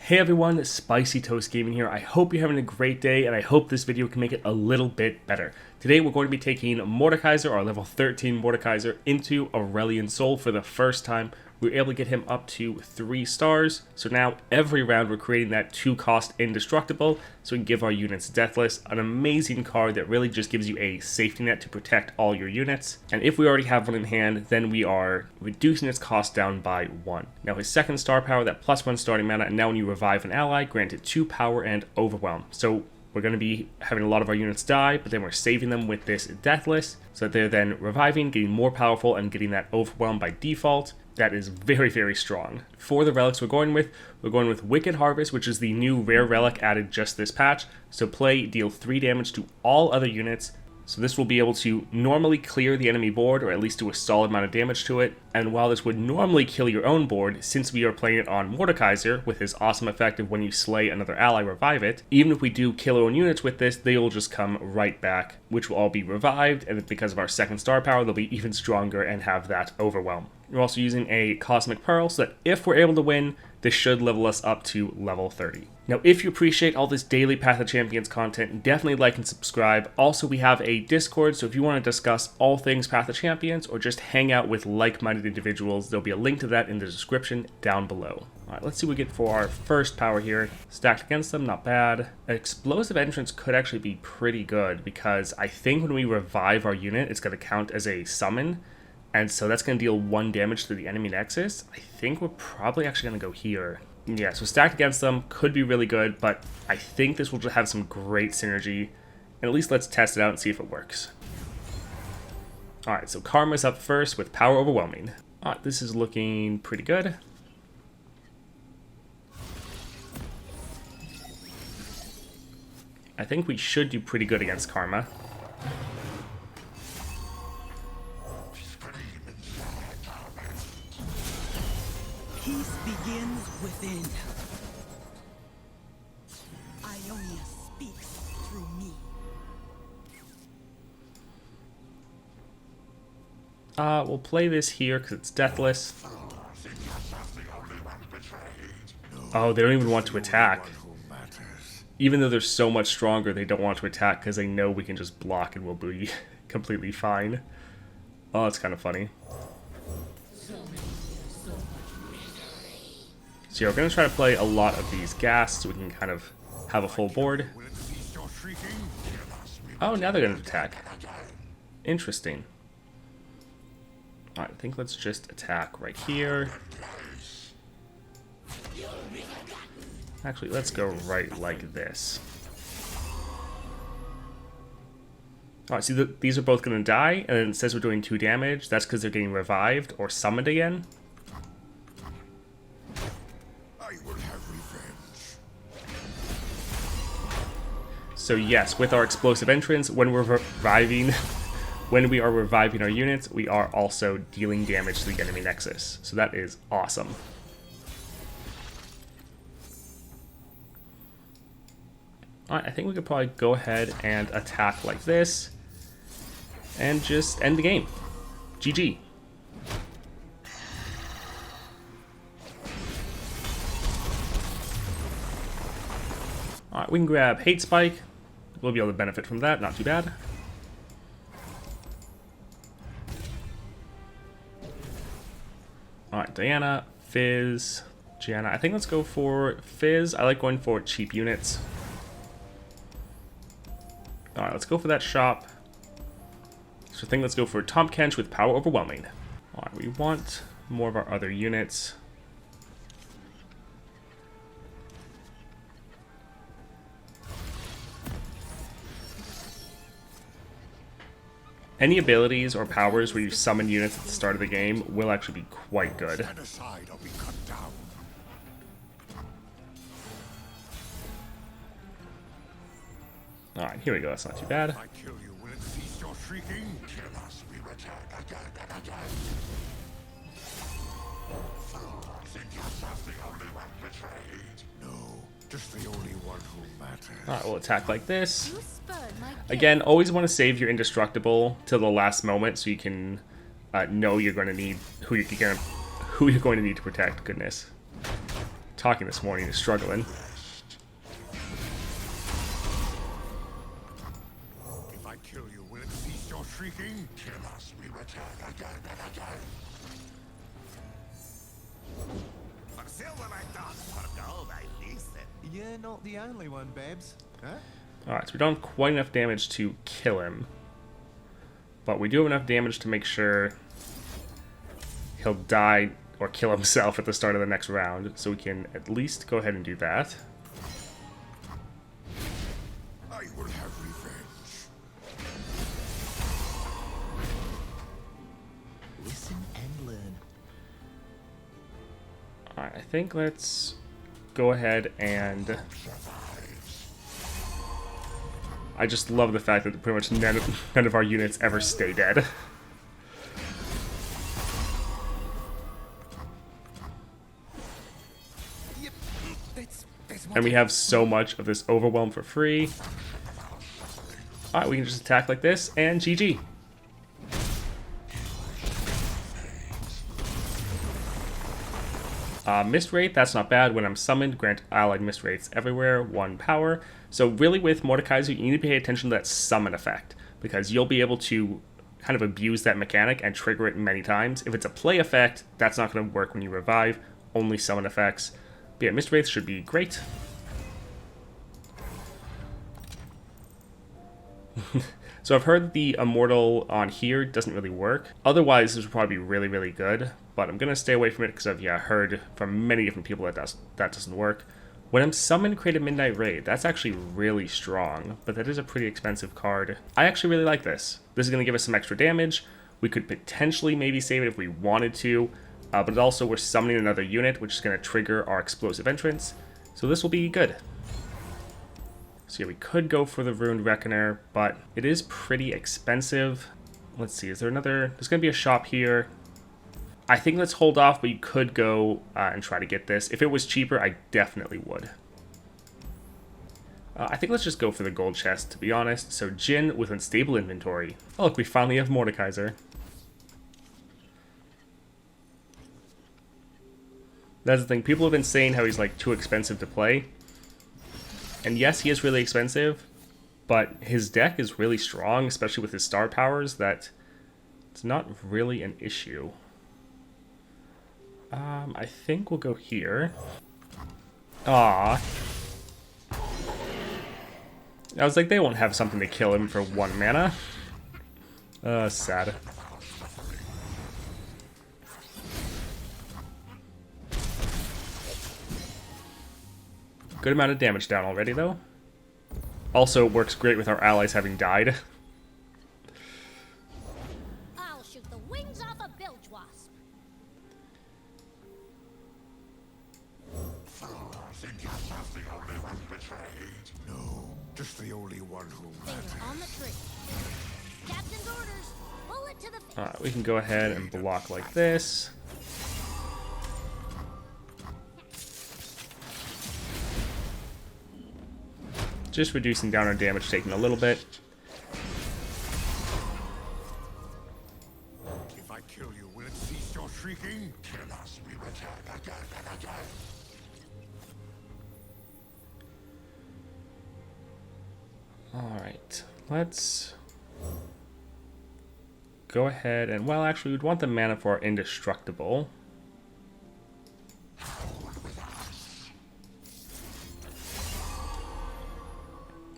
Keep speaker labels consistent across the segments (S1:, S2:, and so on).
S1: Hey everyone, Spicy Toast Gaming here. I hope you're having a great day, and I hope this video can make it a little bit better. Today we're going to be taking Mordekaiser, our level 13 Mordekaiser, into Aurelian Soul for the first time. We were able to get him up to 3 stars, so now every round we're creating that 2-cost indestructible, so we can give our units Deathless, an amazing card that really just gives you a safety net to protect all your units. And if we already have one in hand, then we are reducing its cost down by 1. Now his second star power, that +1 starting mana, and now when you revive an ally, granted 2 power and Overwhelm. So we're going to be having a lot of our units die, but then we're saving them with this Deathless, so that they're then reviving, getting more powerful, and getting that Overwhelm by default. That is very, very strong. For the relics we're going with Wicked Harvest, which is the new rare relic added just this patch. So play, deal 3 damage to all other units. So this will be able to normally clear the enemy board, or at least do a solid amount of damage to it. And while this would normally kill your own board, since we are playing it on Mordekaiser, with his awesome effect of when you slay another ally, revive it, even if we do kill our own units with this, they will just come right back, which will all be revived, and because of our second star power, they'll be even stronger and have that Overwhelm. We're also using a Cosmic Pearl, so that if we're able to win, this should level us up to level 30. Now, if you appreciate all this daily Path of Champions content, definitely like and subscribe. Also, we have a Discord, so if you want to discuss all things Path of Champions or just hang out with like-minded individuals, there'll be a link to that in the description down below. Alright, let's see what we get for our first power here. Stacked against them, not bad. Explosive Entrance could actually be pretty good, because I think when we revive our unit, it's going to count as a summon. And so that's going to deal 1 damage to the enemy nexus. I think we're probably actually going to go here. Yeah, so stacked against them could be really good, but I think this will just have some great synergy. And at least let's test it out and see if it works. Alright, so Karma's up first with Power Overwhelming. Alright, this is looking pretty good. I think we should do pretty good against Karma.
S2: Peace begins within. Ionia speaks through me.
S1: We'll play this here because it's Deathless. Oh, they don't even want to attack. Even though they're so much stronger, they don't want to attack because they know we can just block and we'll be completely fine. Oh, that's kind of funny. So yeah, we're going to try to play a lot of these gas so we can kind of have a full board. Oh, now they're going to attack. Interesting. Alright, I think let's just attack right here. Actually, let's go right like this. Alright, see, these are both going to die, and then it says we're doing 2 damage. That's because they're getting revived or summoned again. So yes, with our Explosive Entrance, when we're reviving, when we are reviving our units, we are also dealing damage to the enemy nexus. So that is awesome. Alright, I think we could probably go ahead and attack like this, and just end the game. GG. Alright, we can grab Hate Spike. We'll be able to benefit from that, not too bad. Alright, Diana, Fizz, Gianna. I think let's go for Fizz. I like going for cheap units. Alright, let's go for that shop. So I think let's go for Tom Kench with Power Overwhelming. Alright, we want more of our other units. Any abilities or powers where you summon units at the start of the game will actually be quite good. Alright, here we go, that's not too bad. Alright, we'll attack like this. Again, always want to save your indestructible till the last moment so you can know you're going to need who you're going to need to protect. Goodness. talking this morning is struggling.
S3: If I kill you, will it cease your shrieking? Kill us, we return again and again. For silver I thought, for gold I lease it.
S4: You're not the only one, Babs. Huh?
S1: Alright, so we don't have quite enough damage to kill him. But we do have enough damage to make sure he'll die or kill himself at the start of the next round. So we can at least go ahead and do that.
S3: I will have revenge.
S4: Listen and learn.
S1: Alright, I think let's go ahead and... I just love the fact that pretty much none of our units ever stay dead.
S3: Yep, that's
S1: And we have so much of this overwhelm for free. Alright, we can just attack like this, and GG. Mist rate, that's not bad. When I'm summoned, grant allied mist rates everywhere, 1 power. So really with Mordekaiser, you need to pay attention to that summon effect, because you'll be able to kind of abuse that mechanic and trigger it many times. If it's a play effect, that's not going to work when you revive, only summon effects. But yeah, mist rates should be great. So I've heard the Immortal on here doesn't really work. Otherwise, this would probably be really, really good. But I'm going to stay away from it because I've heard from many different people that that doesn't work. When I'm summoned, create a Midnight Raid. That's actually really strong, but that is a pretty expensive card. I actually really like this. This is going to give us some extra damage. We could potentially maybe save it if we wanted to, but also we're summoning another unit, which is going to trigger our explosive entrance. So this will be good. So yeah, we could go for the Ruined Reckoner, but it is pretty expensive. Let's see, is there another... There's going to be a shop here. I think let's hold off, but you could go and try to get this. If it was cheaper, I definitely would. I think let's just go for the gold chest, to be honest. So Jin with unstable inventory. Oh look, we finally have Mordekaiser. That's the thing, people have been saying how he's like too expensive to play. And yes, he is really expensive, but his deck is really strong, especially with his star powers, that it's not really an issue. I think we'll go here. Ah, I was like, they won't have something to kill him for 1 mana. Sad. Good amount of damage down already, though. Also works great with our allies having died.
S5: I'll shoot the wings off a bilge wasp.
S3: Think yourself the only one betrayed? No, just the only one who
S5: Finger on the trigger. Captain's orders. Bullet to the face.
S1: Alright, we can go ahead and block like this. Just reducing down our damage taken a little bit.
S3: If I kill you, will it cease your shrieking? Kill us, we return again and again.
S1: Alright, let's go ahead and, well, actually, we'd want the mana for our indestructible.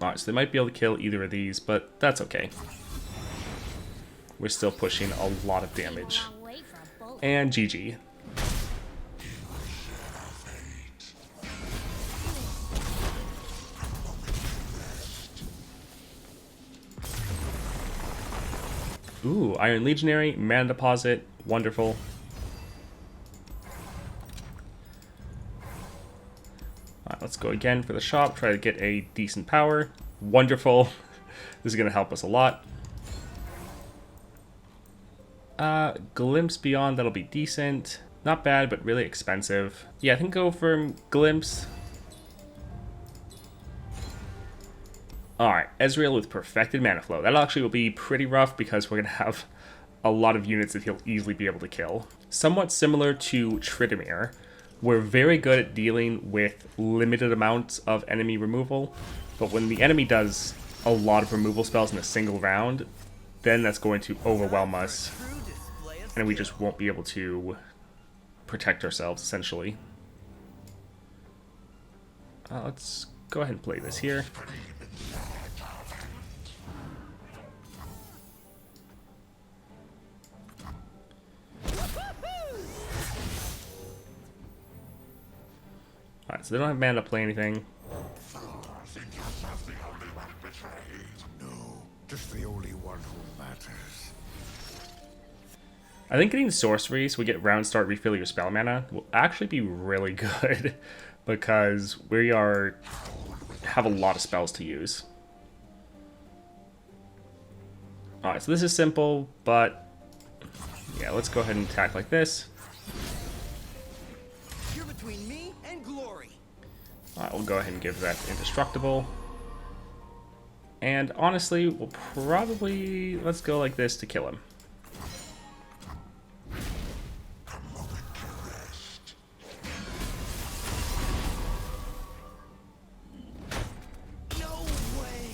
S1: Alright, so they might be able to kill either of these, but that's okay. We're still pushing a lot of damage.
S5: Long way for a bullet.
S1: And GG. Ooh, Iron Legionary, Mana Deposit, wonderful. Alright, let's go again for the shop, try to get a decent power. Wonderful. This is going to help us a lot. Glimpse Beyond, that'll be decent. Not bad, but really expensive. Yeah, I think go for Glimpse. Alright, Ezreal with Perfected Mana Flow. That actually will be pretty rough because we're going to have a lot of units that he'll easily be able to kill. Somewhat similar to Tryndamere, we're very good at dealing with limited amounts of enemy removal, but when the enemy does a lot of removal spells in a single round, then that's going to overwhelm us, and we just won't be able to protect ourselves, essentially. Let's go ahead and play this here. Alright, so they don't have mana to play anything.
S3: No, just the only one who matters.
S1: I think getting sorcery so we get round start refill your spell mana will actually be really good because we have a lot of spells to use. Alright, so this is simple, but yeah, let's go ahead and attack like this.
S2: You're between me and glory.
S1: Alright, we'll go ahead and give that indestructible. And honestly, we'll probably, let's go like this to kill him.
S2: No way.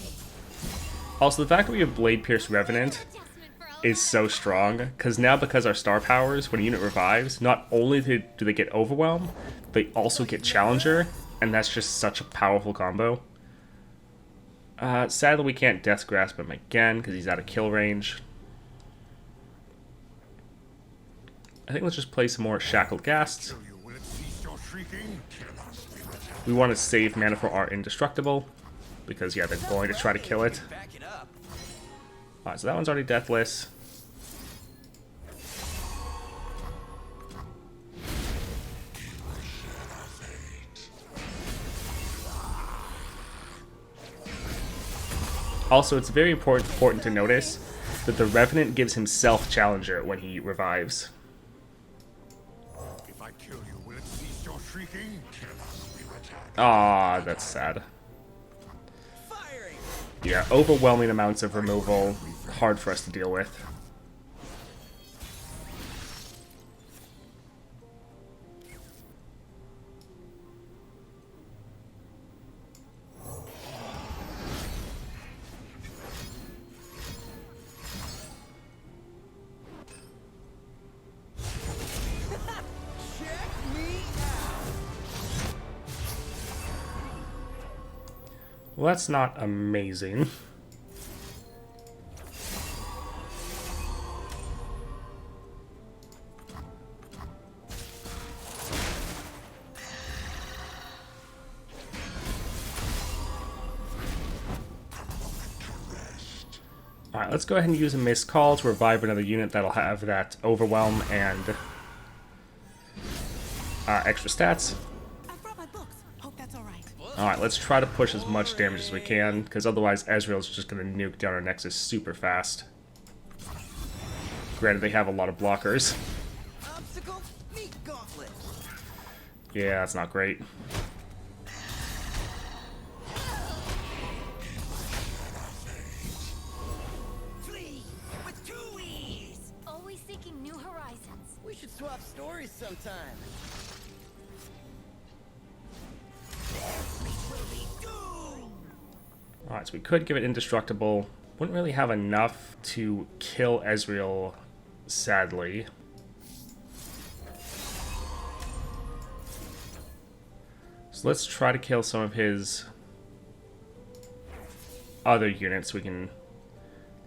S1: Also, the fact that we have Blade Pierce Revenant is so strong, because our star powers, when a unit revives, not only do they get Overwhelm, they also get Challenger, and that's just such a powerful combo. Sadly, we can't Death Grasp him again, because he's out of kill range. I think let's just play some more Shackled Ghasts. We want to save mana for our Indestructible, because yeah, they're going to try to kill it. Alright, so that one's already deathless. Also, it's very important to notice that the Revenant gives himself Challenger when he revives.
S3: If I kill you, will it cease your shrieking?
S1: Ah, that's sad.
S2: Firing.
S1: Yeah, overwhelming amounts of removal, hard for us to deal with.
S2: Check me out.
S1: Well, that's not amazing. Alright, let's go ahead and use a Missed Call to revive another unit that'll have that Overwhelm and extra stats.
S2: I brought my books. Hope that's all right.
S1: Alright, let's try to push as much damage as we can, because otherwise Ezreal's just going to nuke down our Nexus super fast. Granted, they have a lot of blockers.
S2: Obstacle, meet gauntlet.
S1: Yeah, that's not great.
S2: Flee with 2 E's.
S5: Always seeking new horizons.
S2: We should swap stories sometime.
S1: Alright, so we could give it Indestructible. Wouldn't really have enough to kill Ezreal, sadly. So let's try to kill some of his other units so we can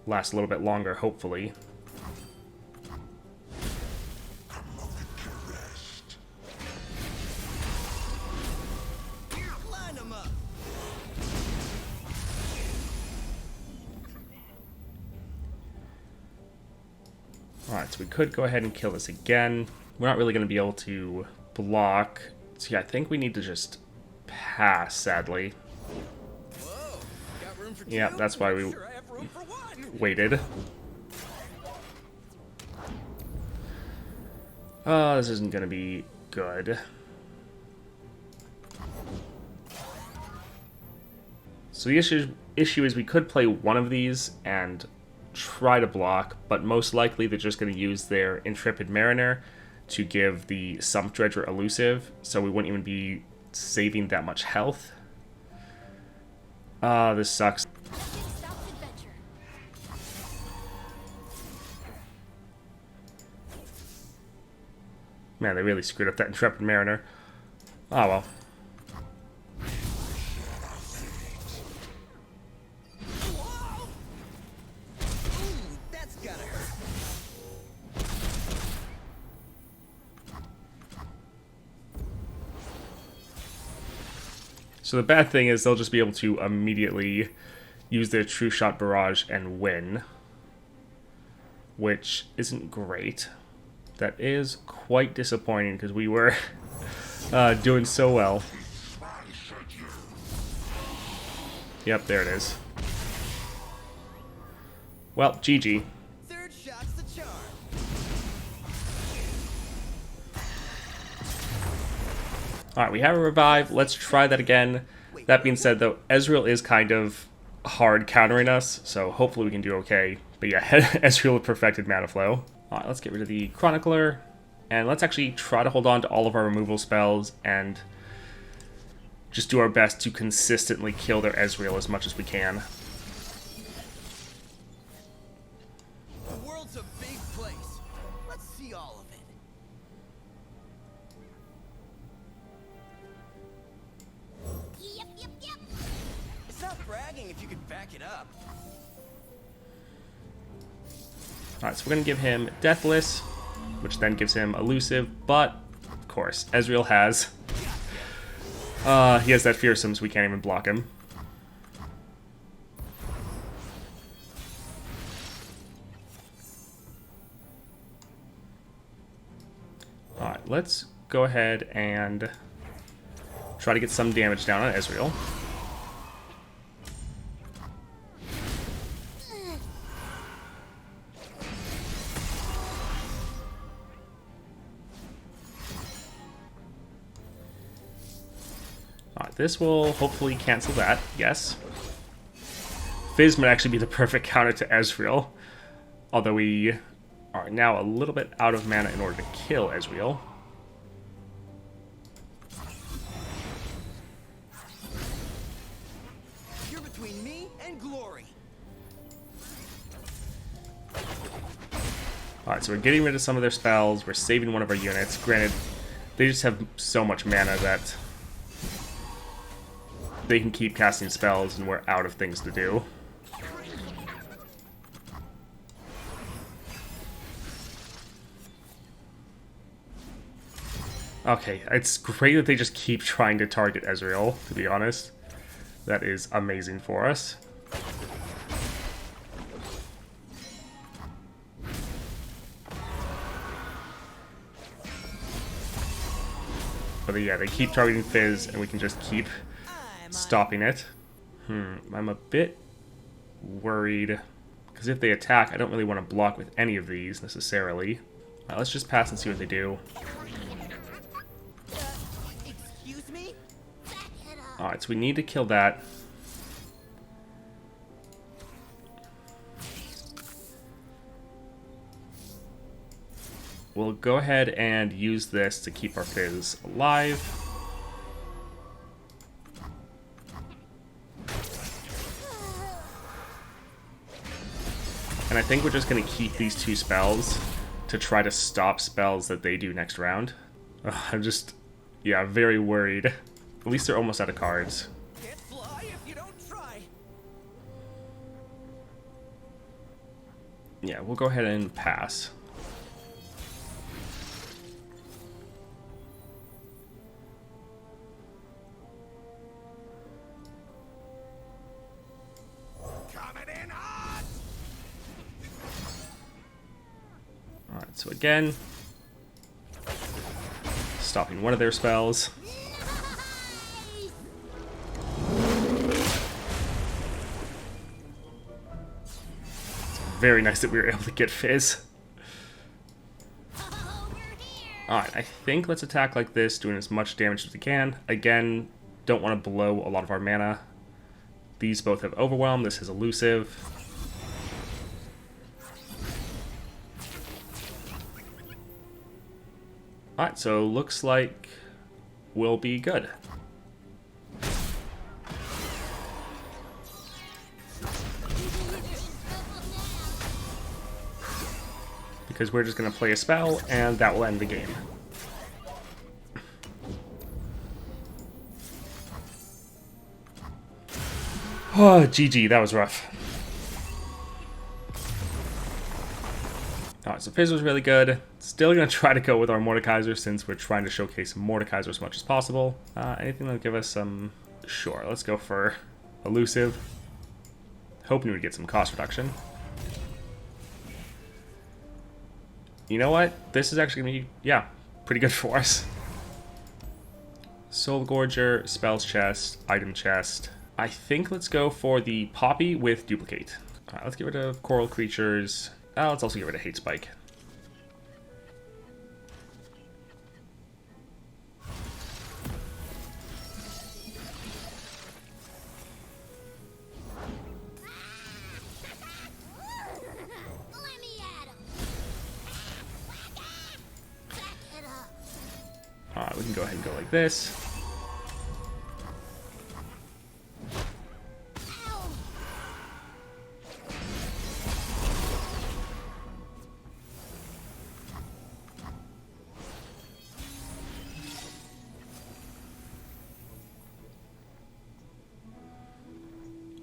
S1: last a little bit longer, hopefully.
S2: Line 'em up.
S1: Alright, so we could go ahead and kill this again. We're not really going to be able to block. So yeah, I think we need to just pass, sadly.
S2: Whoa. Got room for
S1: Yeah,
S2: two?
S1: that's why we
S2: Sure, I have room for one.
S1: waited. This isn't going to be good. So the issue is we could play one of these and try to block, but most likely they're just going to use their Intrepid Mariner, to give the Sump Dredger elusive, so we wouldn't even be saving that much health. This sucks.
S5: Legend stops adventure.
S1: Man, they really screwed up that Intrepid Mariner. Oh well.
S2: Whoa! Ooh, that's gotta hurt.
S1: So the bad thing is they'll just be able to immediately use their True Shot Barrage and win, which isn't great. That is quite disappointing because we were doing so well. Yep, there it is. Well, GG.
S2: Third shot's the charm.
S1: Alright, we have a revive. Let's try that again. That being said, though, Ezreal is kind of hard countering us, so hopefully we can do okay. But yeah, Ezreal with perfected mana flow. Alright, let's get rid of the Chronicler. And let's actually try to hold on to all of our removal spells and just do our best to consistently kill their Ezreal as much as we can.
S2: The world's a big place. Let's see all of it.
S5: Yep.
S2: It's not bragging if you can back it up.
S1: Alright, so we're going to give him Deathless, which then gives him Elusive, but, of course, Ezreal has... he has that Fearsome, so we can't even block him. Alright, let's go ahead and try to get some damage down on Ezreal. Alright, this will hopefully cancel that, yes. Fizz might actually be the perfect counter to Ezreal, although we are now a little bit out of mana in order to kill Ezreal.
S2: You're between me and glory.
S1: Alright, so we're getting rid of some of their spells, we're saving one of our units. Granted, they just have so much mana that they can keep casting spells and we're out of things to do. Okay, it's great that they just keep trying to target Ezreal, to be honest. That is amazing for us. But yeah, they keep targeting Fizz and we can just keep stopping it. I'm a bit worried, because if they attack, I don't really want to block with any of these necessarily. Let's just pass and see what they do.
S2: Excuse me?
S5: Back it up.
S1: Alright, so we need to kill that. We'll go ahead and use this to keep our Fizz alive. And I think we're just going to keep these two spells to try to stop spells that they do next round. I'm just, yeah, very worried. At least they're almost out of cards.
S2: Can't fly if you don't try.
S1: Yeah, we'll go ahead and pass.
S3: Coming in hot!
S1: Alright, so again, stopping one of their spells.
S5: Nice.
S1: Very nice that we were able to get Fizz.
S5: Oh, you're here.
S1: Alright, I think let's attack like this, doing as much damage as we can. Again, don't want to blow a lot of our mana. These both have Overwhelm, this is Elusive. Alright, so looks like we'll be good. Because we're just going to play a spell, and that will end the game. Oh, GG, that was rough. Alright, so Fizz was really good. Still going to try to go with our Mordekaiser since we're trying to showcase Mordekaiser as much as possible. Anything that'll give us some... Sure, let's go for Elusive. Hoping we'd get some cost reduction. You know what? This is actually going to be, yeah, pretty good for us. Soul Gorger, Spells Chest, Item Chest. I think let's go for the Poppy with Duplicate. Alright, let's get rid of Coral Creatures. Let's also get rid of Hate Spike.
S5: Let me at him. Back it up.
S1: Alright, we can go ahead and go like this.
S5: Ow.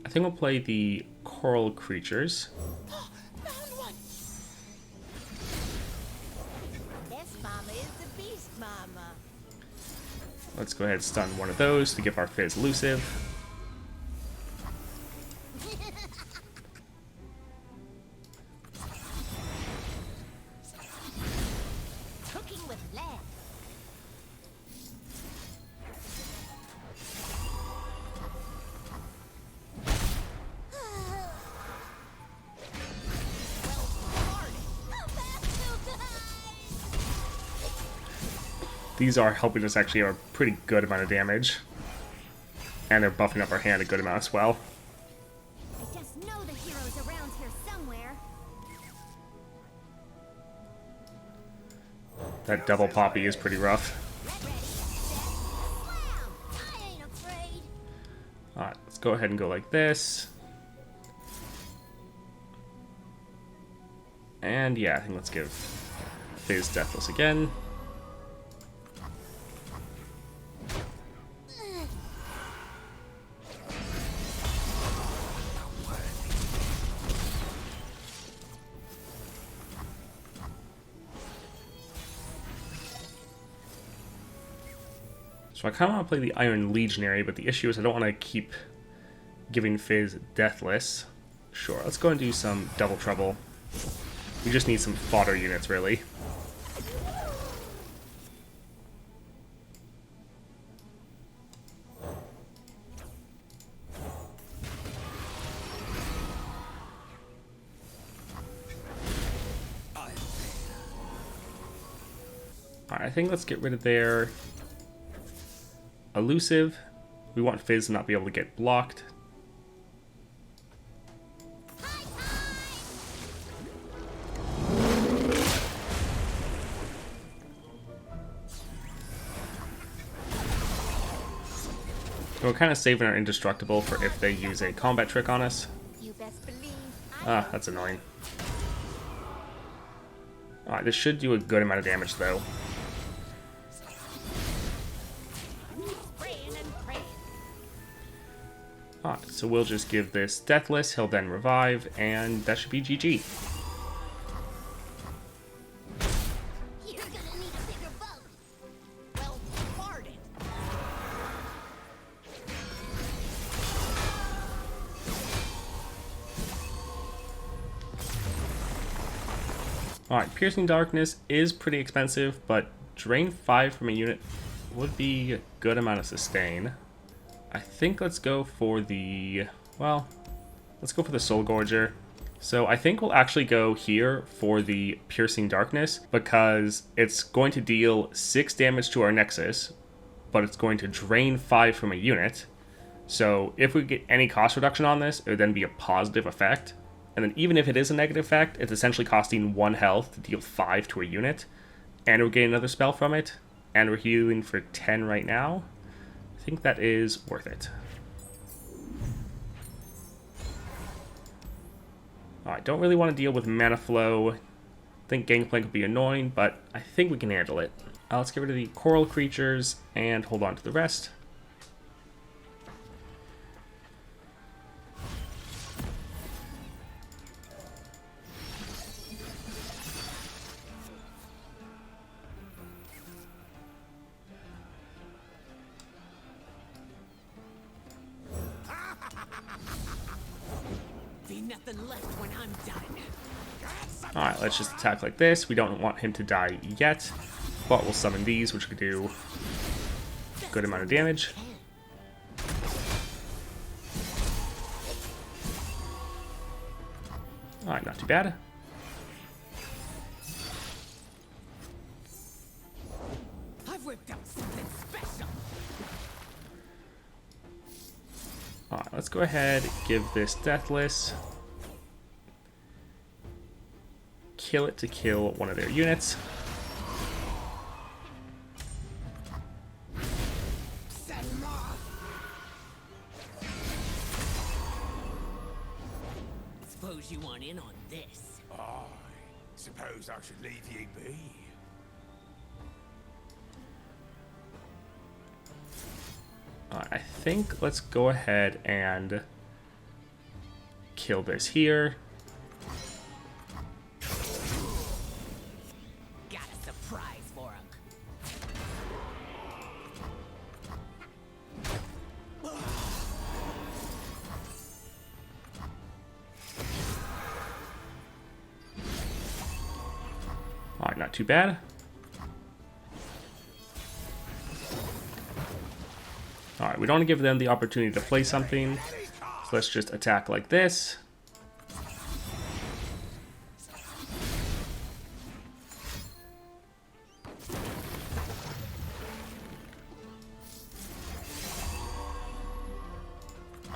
S1: I think we'll play the Coral Creatures.
S5: Found one. This mama is the beast mama.
S1: Let's go ahead and stun one of those to give our Fizz Elusive.
S5: Cooking with lead.
S1: These are helping us actually have a pretty good amount of damage. And they're buffing up our hand a good amount as well.
S5: I just know the hero's around here somewhere.
S1: That double Poppy is pretty rough.
S5: Ready, set, slam! I ain't afraid.
S1: Alright, let's go ahead and go like this. And yeah, I think let's give Fizz Deathless again. So I kind of want to play the Iron Legionary, but the issue is I don't want to keep giving Fizz Deathless. Sure, let's go and do some Double Trouble. We just need some fodder units, really. Alright, I think let's get rid of their Elusive. We want Fizz to not be able to get blocked. We're kind of saving our Indestructible for if they use a combat trick on us.
S5: You best believe
S1: Ah, that's annoying. Alright, this should do a good amount of damage, though.
S5: praying and praying.
S1: Alright, so we'll just give this Deathless, he'll then revive, and that should be GG.
S5: You're gonna need a bigger boat. Well, pardon.
S1: Alright, Piercing Darkness is pretty expensive, but drain 5 from a unit would be a good amount of sustain. I think let's go for the... well, let's go for the Soul Gorger. So I think we'll actually go here for the Piercing Darkness, because it's going to deal 6 damage to our Nexus, but it's going to drain 5 from a unit. So if we get any cost reduction on this, it would then be a positive effect. And then even if it is a negative effect, it's essentially costing 1 health to deal 5 to a unit. and we'll gain another spell from it, and we're healing for 10 right now. I think that is worth it. I don't really want to deal with mana flow. I think Gangplank would be annoying, but I think we can handle it. Let's get rid of the coral creatures and hold on to the rest.
S6: Be nothing left when I'm done.
S1: Alright, let's just attack like this. We don't want him to die yet, but we'll summon these, which could do a good amount of damage. Alright, not too bad.
S6: I've whipped up something special.
S1: Alright, let's go ahead, give this Deathless. Kill it to kill one of their units.
S6: Set him off. Suppose you want in on this.
S3: I suppose I should leave ye be.
S1: Alright, I think let's go ahead and kill this here.
S6: Got a surprise for him.
S1: Alright, not too bad. Alright, we don't want to give them the opportunity to play something. So let's just attack like this.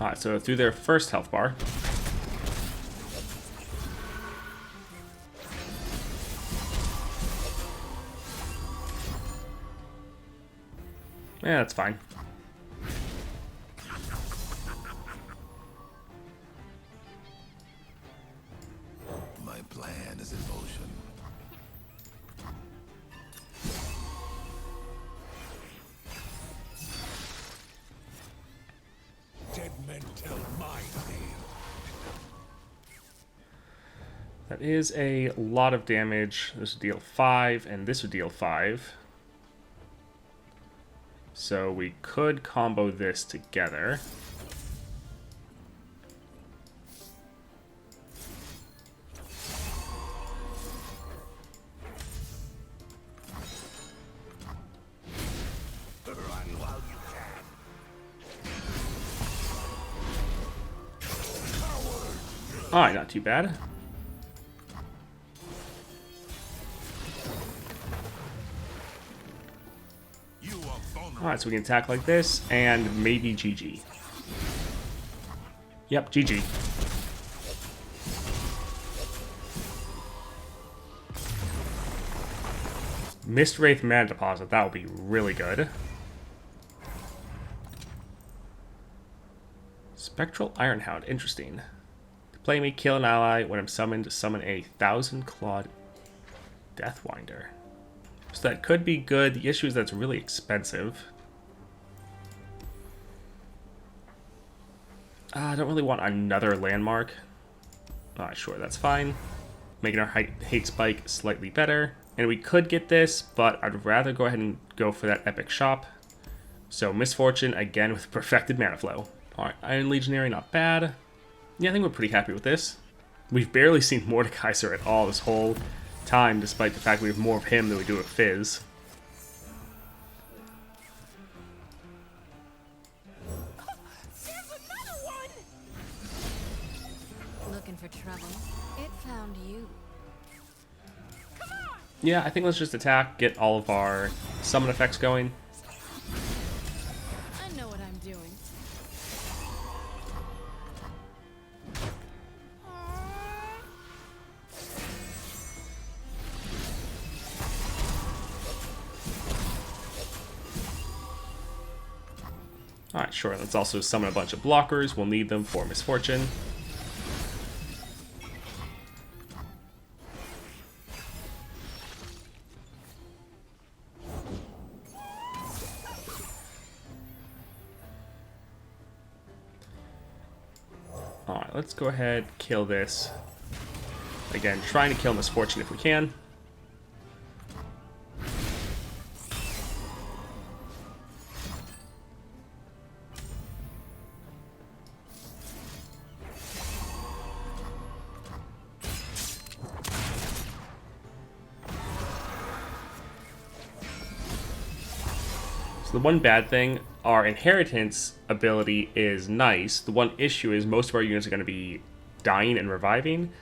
S1: Alright, so through their first health bar. Yeah, that's fine.
S3: My plan is in motion. Dead men tell my tale.
S1: That is a lot of damage. This would deal 5, and this would deal 5. So we could combo this together.
S3: Run while you can.
S1: Alright, not too bad.
S3: You are vulnerable.
S1: Alright, so we can attack like this, and maybe GG. Yep, GG. Mist Wraith Mana Deposit, that would be really good. Spectral Ironhound, interesting. To play me, kill an ally. When I'm summoned, summon a 1,000-clawed Deathwinder. So that could be good. The issue is that it's really expensive. I don't really want another landmark. Sure, that's fine. Making our hate spike slightly better. And we could get this, but I'd rather go ahead and go for that epic shop. So Misfortune, again with perfected mana flow. Alright, Iron Legionary, not bad. Yeah, I think we're pretty happy with this. We've barely seen Mordekaiser at all this whole time, despite the fact we have more of him than we do of Fizz.
S6: There's another one!
S5: Looking for trouble? It found you.
S1: Yeah, I think let's just attack, get all of our summon effects going.
S5: I know what I'm doing.
S1: Alright, sure. Let's also summon a bunch of blockers. We'll need them for Misfortune. Alright, let's go ahead, kill this. Again, trying to kill Misfortune if we can. So the one bad thing, our inheritance ability is nice. The one issue is most of our units are going to be dying and reviving.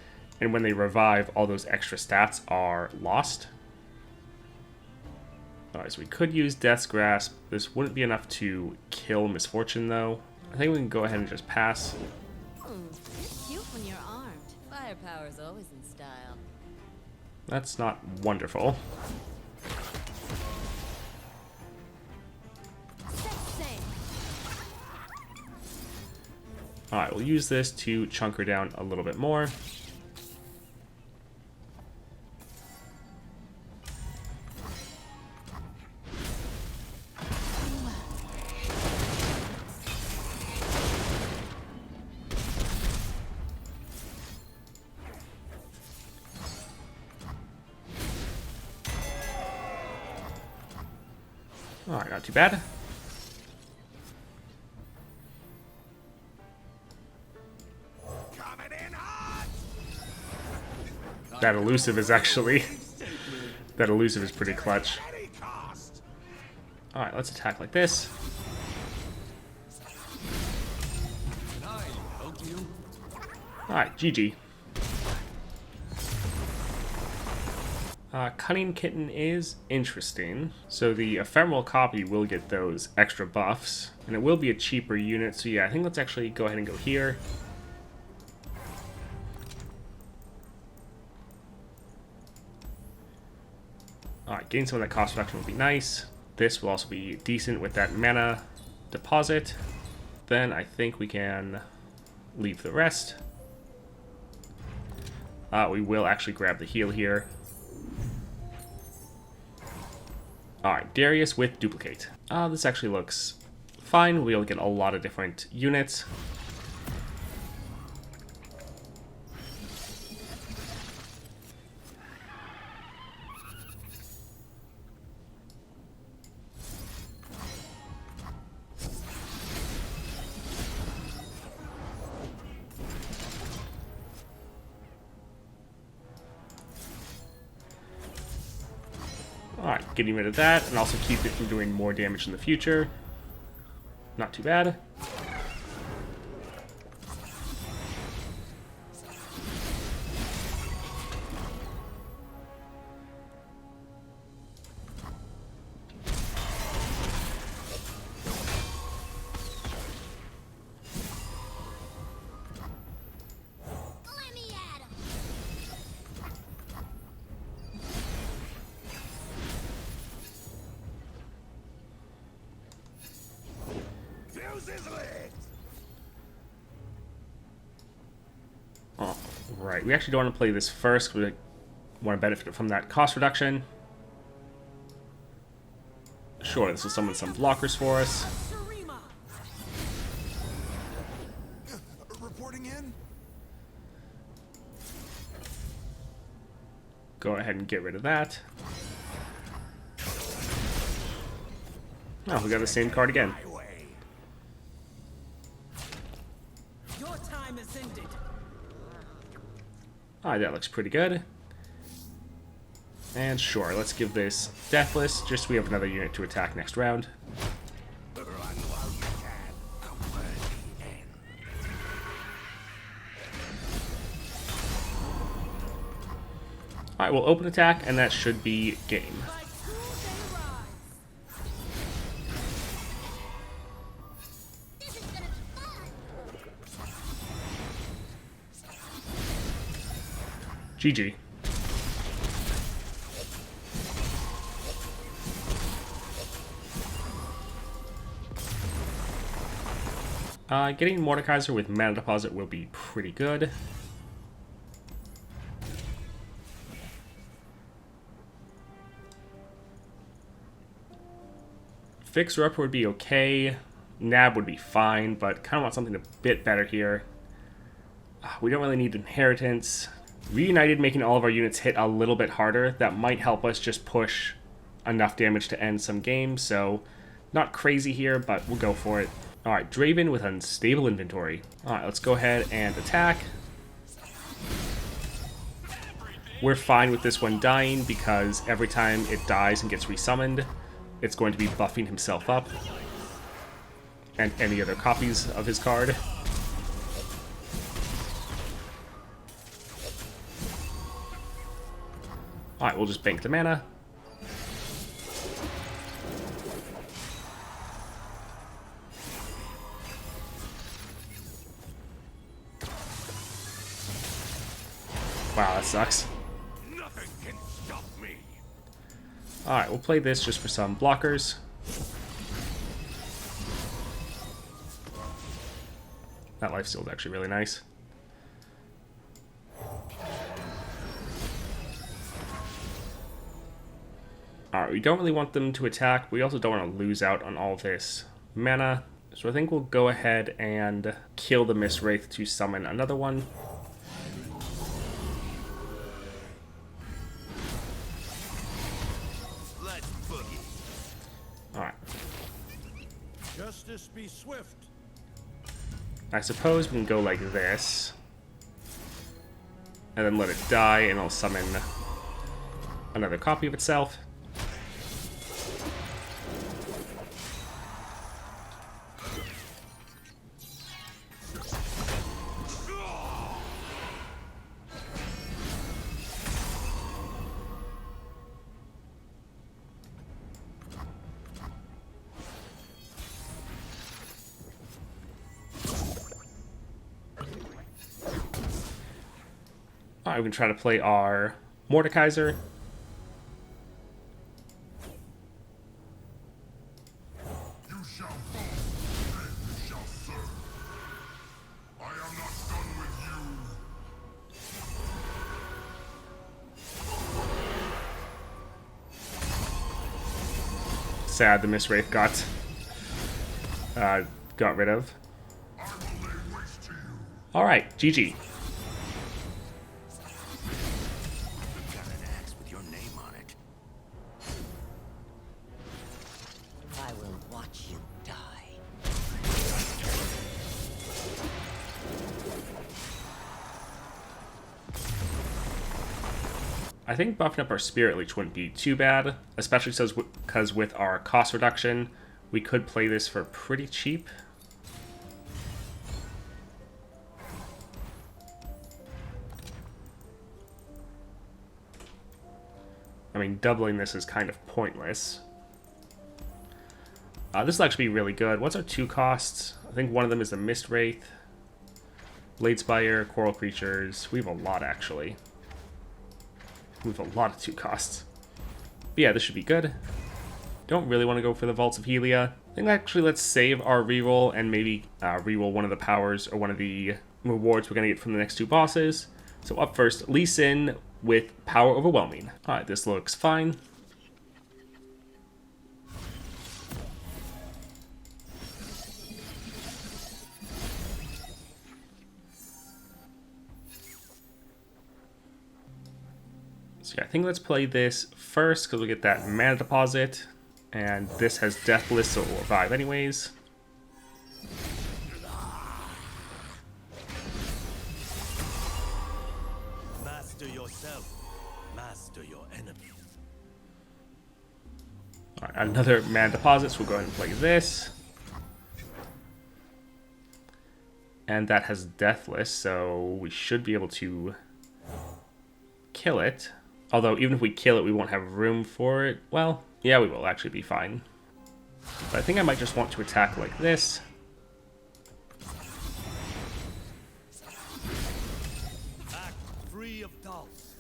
S1: And when they revive, all those extra stats are lost. Alright, so we could use Death's Grasp. This wouldn't be enough to kill Misfortune, though. I think we can go ahead and just pass.
S5: It's cute when you're armed. Firepower's always in style.
S1: That's not wonderful. Alright, we'll use this to chunk her down a little bit more. Alright, not too bad. That elusive is actually... that elusive is pretty clutch. Alright, let's attack like this. Alright, GG. Cunning Kitten is interesting. So the ephemeral copy will get those extra buffs, and it will be a cheaper unit. So yeah, I think let's actually go ahead and go here. Alright, getting some of that cost reduction will be nice. This will also be decent with that mana deposit. Then I think we can leave the rest. We will actually grab the heal here. Alright, Darius with Duplicate. This actually looks fine. We'll be able to get a lot of different units. Alright, getting rid of that, and also keep it from doing more damage in the future. Not too bad.
S5: Let me at him.
S1: Oh, right. We actually don't want to play this first. We want to benefit from that cost reduction. Sure, this will summon some blockers for us.
S2: Reporting in?
S1: Go ahead and get rid of that. Oh, we got the same card again.
S6: Your time is ended.
S1: Alright, that looks pretty good. And sure, let's give this Deathless, just so we have another unit to attack next round. Alright, we'll open attack, and that should be game.
S5: By school they rise. This is gonna be fun.
S1: GG. Getting Mordekaiser with mana deposit will be pretty good. Fixer Upper would be okay. Nab would be fine, but kind of want something a bit better here. We don't really need Inheritance. Reunited making all of our units hit a little bit harder. That might help us just push enough damage to end some games, so not crazy here, but we'll go for it. Alright, Draven with Unstable Inventory. Alright, let's go ahead and attack. We're fine with this one dying because every time it dies and gets resummoned, it's going to be buffing himself up. And any other copies of his card. Alright, we'll just bank the mana. Wow, that sucks.
S3: Nothing can stop me.
S1: Alright, we'll play this just for some blockers. That lifesteal is actually really nice. Alright, we don't really want them to attack. We also don't want to lose out on all this mana. So I think we'll go ahead and kill the Mist Wraith to summon another one.
S2: Let's boogie.
S1: Alright.
S3: Justice be swift.
S1: I suppose we can go like this. And then let it die, and I'll summon another copy of itself. Alright, we can try to play our Mordekaiser.
S3: You shall fall, then you shall serve. I am not done with you.
S1: Sad the Mist Wraith got rid of.
S3: I will lay waste to you.
S1: Alright, GG.
S2: Got an axe with your name on it.
S6: I will watch you die.
S1: I think buffing up our Spirit Leech wouldn't be too bad, especially because with our cost reduction, we could play this for pretty cheap. I mean, doubling this is kind of pointless. This will actually be really good. What's our 2 costs? I think one of them is the Mist Wraith, Bladespire, Coral Creatures. We have a lot, actually. We have a lot of 2 costs. But yeah, this should be good. Don't really want to go for the Vaults of Helia. I think actually let's save our reroll and maybe reroll one of the powers or one of the rewards we're going to get from the next 2 bosses. So up first, Lee Sin with Power Overwhelming. Alright, this looks fine. So yeah, I think let's play this first because we'll get that mana deposit. And this has Deathless, so it will revive anyways.
S2: Master yourself. Master your enemy.
S1: Alright, another mana deposit, so we'll go ahead and play this. And that has Deathless, so we should be able to kill it. Although, even if we kill it, we won't have room for it. Well, yeah, we will actually be fine. But I think I might just want to attack like this.
S2: Act free of doubts.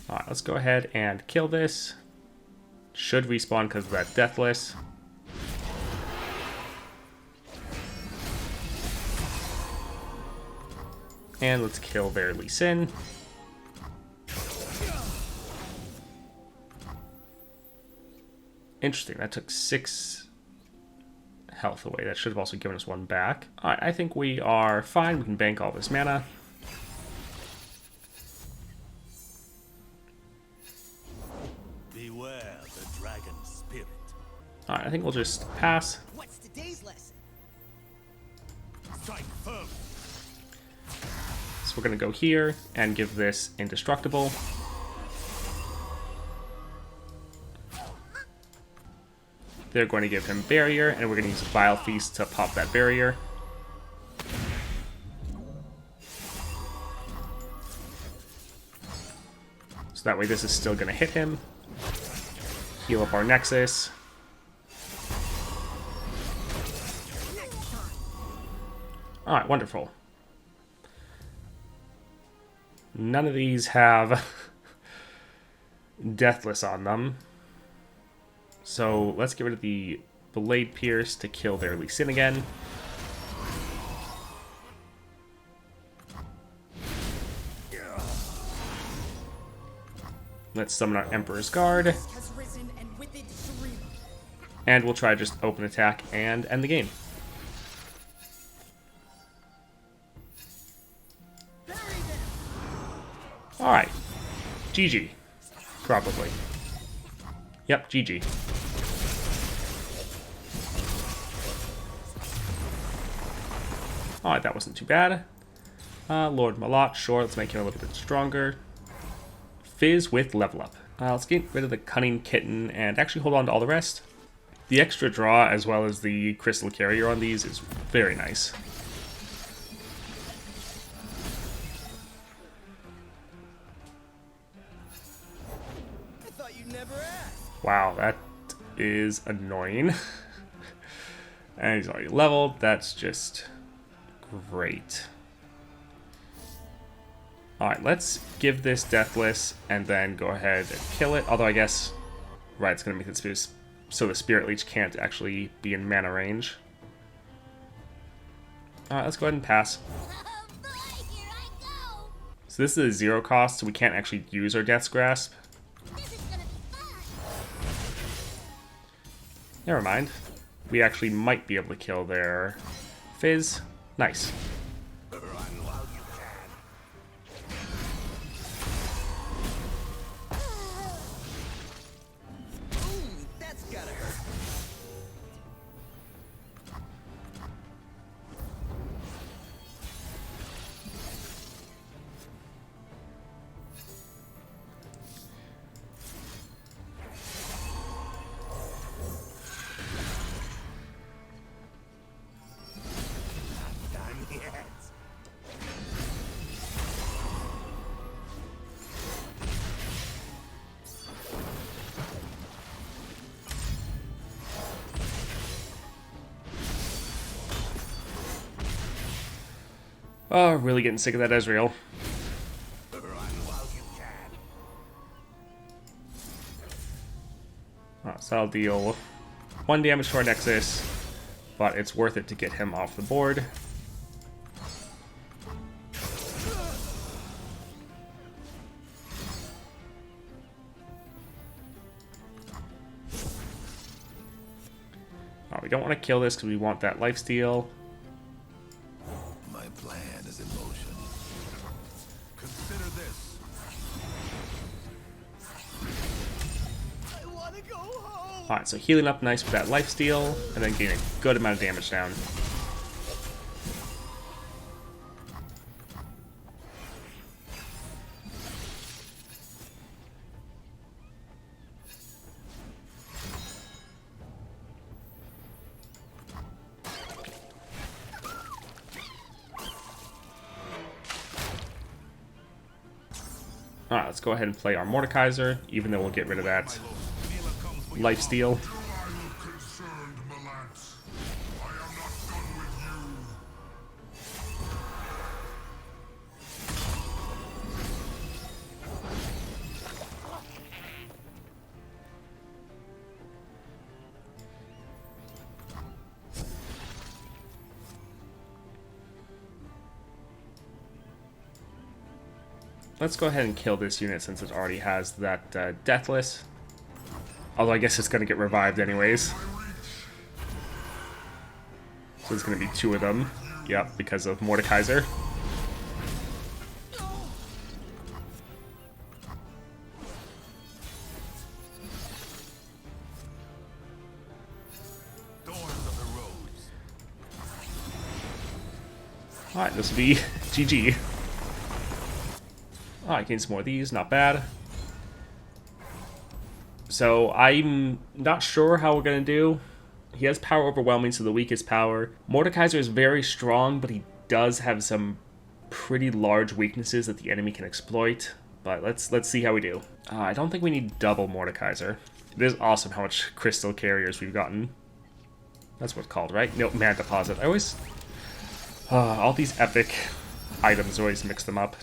S1: Alright, let's go ahead and kill this. Should respawn because of that Deathless. And let's kill their Lee Sin. Interesting, that took 6 health away. That should have also given us 1 back. Alright, I think we are fine. We can bank all this mana.
S2: Beware the dragon spirit.
S1: Alright, I think we'll just pass.
S6: What's today's lesson?
S2: Strike firm.
S1: So we're going to go here and give this indestructible. They're going to give him barrier, and we're going to use Vile Feast to pop that barrier. So that way this is still going to hit him. Heal up our Nexus. Alright, wonderful. None of these have Deathless on them. So let's get rid of the Blade Pierce to kill their Lee Sin again. Let's summon our Emperor's Guard.
S6: Has risen and with it Shurima.
S1: And we'll try to just open attack and end the game. Alright. GG. Probably. Yep, GG. Alright, that wasn't too bad. Lord Malot, sure, let's make him a little bit stronger. Fizz with level up. Let's get rid of the Cunning Kitten and actually hold on to all the rest. The extra draw as well as the Crystal Carrier on these is very nice.
S2: I thought you'd never ask.
S1: Wow, that is annoying. And he's already leveled. That's just great. Alright, let's give this Deathless and then go ahead and kill it. Although I guess, right, it's going to make it so the Spirit Leech can't actually be in mana range. Alright, let's go ahead and pass.
S5: Oh boy, here I go.
S1: So this is a 0 cost, so we can't actually use our Death's Grasp.
S5: This is gonna be fun.
S1: Never mind. We actually might be able to kill their Fizz. Nice.
S3: Run while you can.
S2: Ooh, that's gotta hurt.
S3: Done yet.
S1: Oh, really getting sick of that Ezreal.
S3: Run while you can.
S1: So I'll deal 1 damage to our Nexus, but it's worth it to get him off the board. Oh, we don't want to kill this because we want that lifesteal.
S3: My plan is in motion. Consider this.
S2: I wanna go home.
S1: Alright, so healing up nice with that lifesteal, and then getting a good amount of damage down. Alright, let's go ahead and play our Mordekaiser, even though we'll get rid of that lifesteal.
S3: Are you concerned, Malance? I am not done with you.
S1: let's go ahead and kill this unit since it already has that Deathless. Although I guess it's going to get revived anyways. So there's going to be 2 of them. Yep, because of Mordekaiser. Alright, this will be GG. Alright, getting some more of these, not bad. So I'm not sure how we're going to do. He has power overwhelming, so the weakest power. Mordekaiser is very strong, but he does have some pretty large weaknesses that the enemy can exploit. But let's see how we do. I don't think we need double Mordekaiser. It is awesome how much crystal carriers we've gotten. That's what it's called, right? No, man deposit. I always... all these epic items, always mix them up.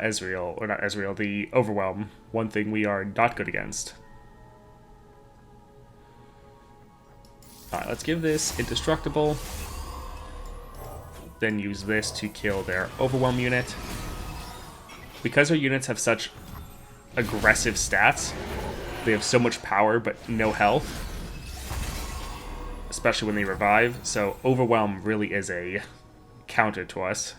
S1: Ezreal, or not Ezreal, the Overwhelm. One thing we are not good against. Alright, let's give this Indestructible. Then use this to kill their Overwhelm unit. Because our units have such aggressive stats, they have so much power but no health. Especially when they revive, so Overwhelm really is a counter to us.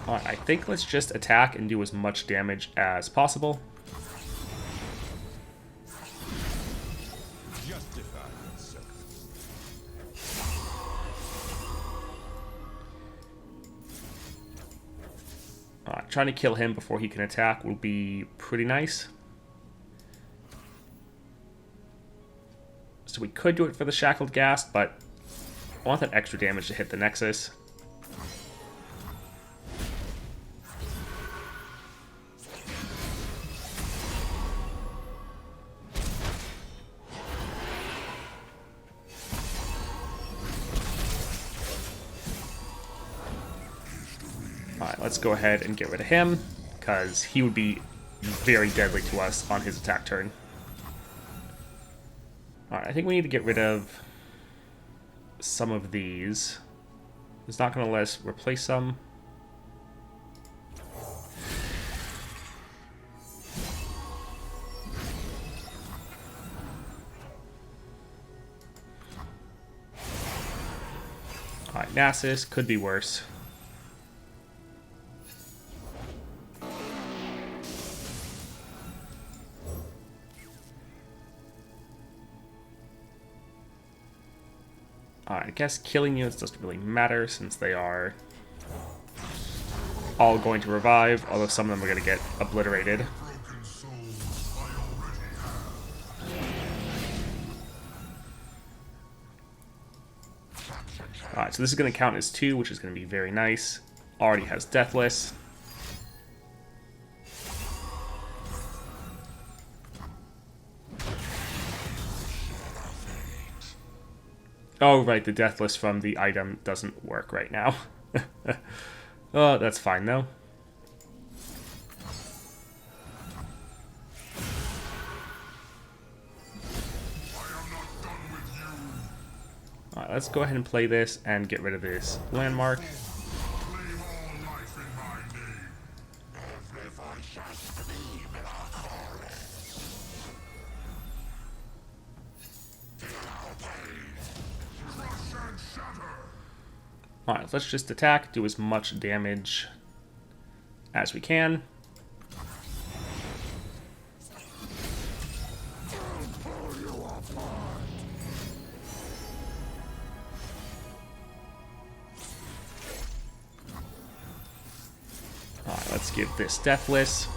S1: Alright, I think let's just attack and do as much damage as possible. Trying to kill him before he can attack will be pretty nice. So we could do it for the Shackled Ghast, but I want that extra damage to hit the Nexus. Alright, let's go ahead and get rid of him, because he would be very deadly to us on his attack turn. Alright, I think we need to get rid of some of these. It's not going to let us replace some. Alright, Nasus could be worse. I guess killing units doesn't really matter since they are all going to revive, although some of them are going to get obliterated. Alright, so this is going to count as 2, which is going to be very nice. Already has Deathless. Oh, right, the Deathless from the item doesn't work right now. Oh, that's fine, though. Alright, let's go ahead and play this and get rid of this landmark. Alright, let's just attack, do as much damage as we can. Alright, let's give this Deathless.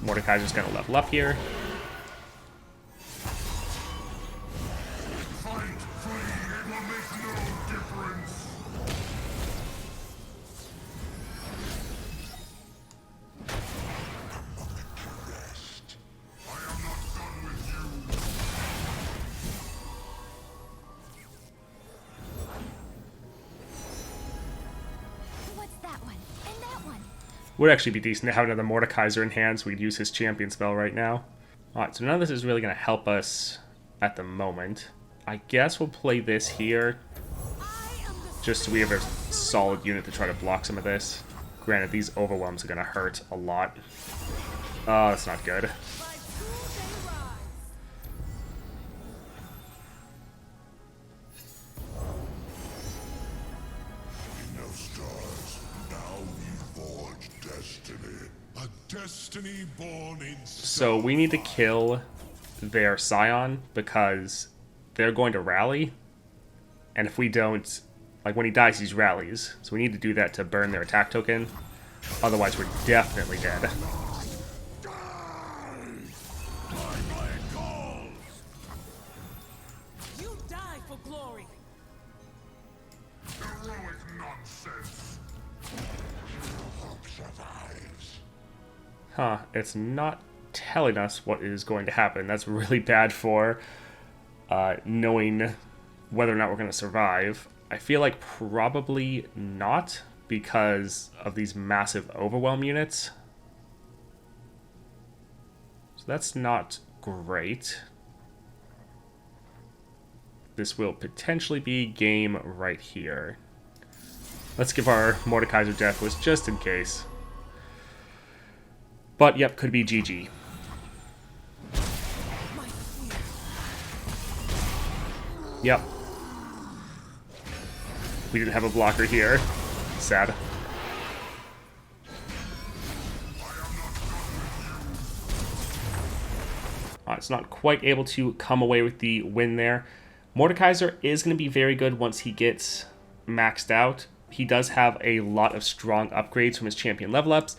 S1: Mordekaiser's gonna level up here. Would actually be decent to have another Mordekaiser in hand so we could use his champion spell right now. Alright, so none of this is really going to help us at the moment. I guess we'll play this here, just so we have a solid unit to try to block some of this. Granted, these overwhelms are going to hurt a lot. Oh, that's not good.
S3: No stars. Now we forge destiny. A destiny born in
S1: So we need to kill their Scion because they're going to rally. And if we don't, like when he dies, he rallies. So we need to do that to burn their attack token. Otherwise, we're definitely dead.
S6: You die for glory.
S3: heroic nonsense. Hope survives.
S1: Huh, it's not telling us what is going to happen. That's really bad for knowing whether or not we're going to survive. I feel like probably not because of these massive overwhelm units. So that's not great. This will potentially be game right here. Let's give our Mordekaiser Death Wish just in case. But yep, could be GG. Yep. We didn't have a blocker here. Sad. It's not quite able to come away with the win there. Mordekaiser is going to be very good once he gets maxed out. He does have a lot of strong upgrades from his champion level ups,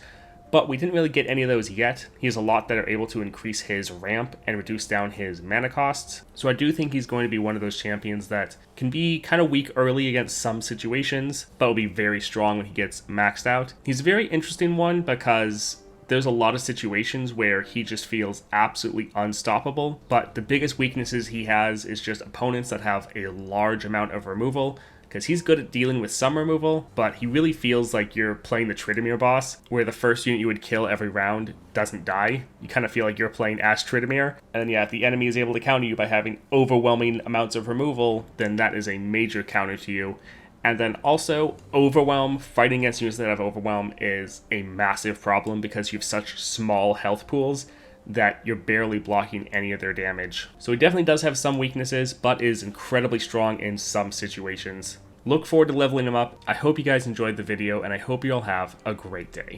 S1: but we didn't really get any of those yet. He has a lot that are able to increase his ramp and reduce down his mana costs. So I do think he's going to be one of those champions that can be kind of weak early against some situations, but will be very strong when he gets maxed out. He's a very interesting one because there's a lot of situations where he just feels absolutely unstoppable, but the biggest weaknesses he has is just opponents that have a large amount of removal, because he's good at dealing with some removal, but he really feels like you're playing the Tryndamere boss, where the first unit you would kill every round doesn't die. You kind of feel like you're playing as Tryndamere, and yeah, if the enemy is able to counter you by having overwhelming amounts of removal, then that is a major counter to you. And then also, Overwhelm, fighting against units that have Overwhelm is a massive problem because you have such small health pools that you're barely blocking any of their damage. So he definitely does have some weaknesses, but is incredibly strong in some situations. Look forward to leveling him up. I hope you guys enjoyed the video, and I hope you all have a great day.